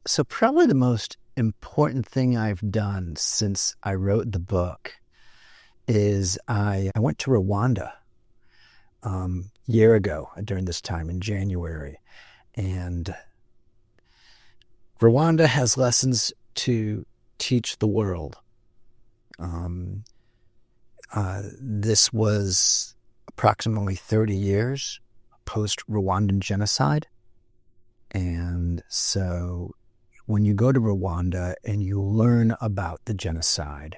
So probably the most important thing I've done since I wrote the book is I went to Rwanda year ago during this time in January. And Rwanda has lessons to teach the world. This was approximately 30 years post-Rwandan genocide. And so when you go to Rwanda and you learn about the genocide,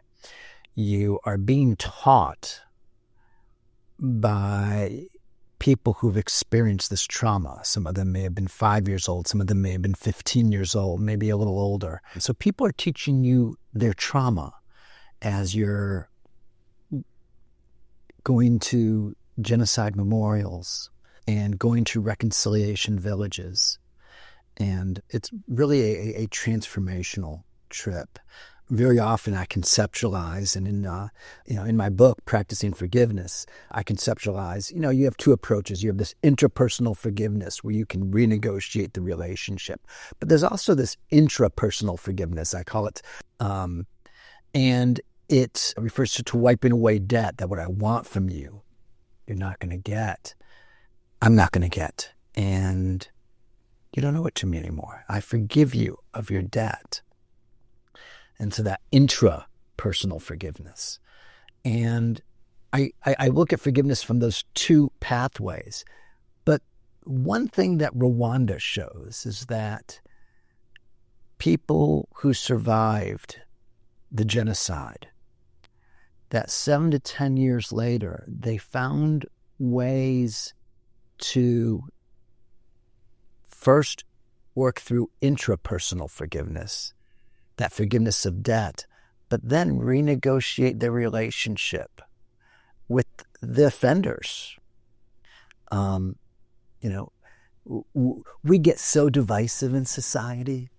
you are being taught by people who've experienced this trauma. Some of them may have been 5 years old. Some of them may have been 15 years old, maybe a little older. So people are teaching you their trauma as you're going to genocide memorials and going to reconciliation villages. And it's really a transformational trip. Very often I conceptualize, and in my book, Practicing Forgiveness, I conceptualize, you have two approaches. You have this interpersonal forgiveness where you can renegotiate the relationship. But there's also this intrapersonal forgiveness, I call it. And it refers to wiping away debt, that what I want from you, you're not going to get. I'm not going to get. And you don't owe it to me anymore. I forgive you of your debt. And so that intrapersonal forgiveness. And I look at forgiveness from those two pathways. But one thing that Rwanda shows is that people who survived the genocide, that 7 to 10 years later, they found ways to first work through intrapersonal forgiveness, that forgiveness of debt, but then renegotiate their relationship with the offenders. We get so divisive in society.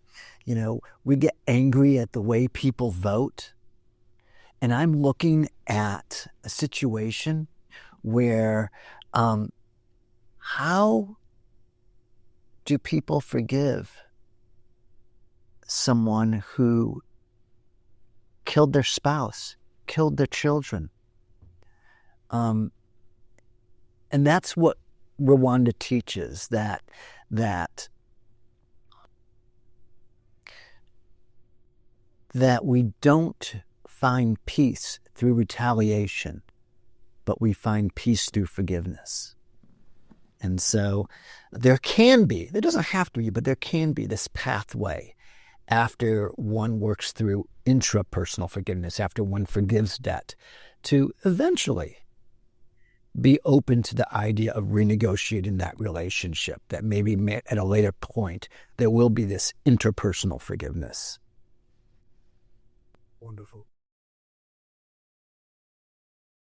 We get angry at the way people vote. And I'm looking at a situation where how do people forgive someone who killed their spouse, killed their children? And that's what Rwanda teaches, that we don't find peace through retaliation, but we find peace through forgiveness. And so there doesn't have to be, but there can be this pathway after one works through intrapersonal forgiveness, after one forgives debt, to eventually be open to the idea of renegotiating that relationship, that maybe at a later point there will be this interpersonal forgiveness. Wonderful.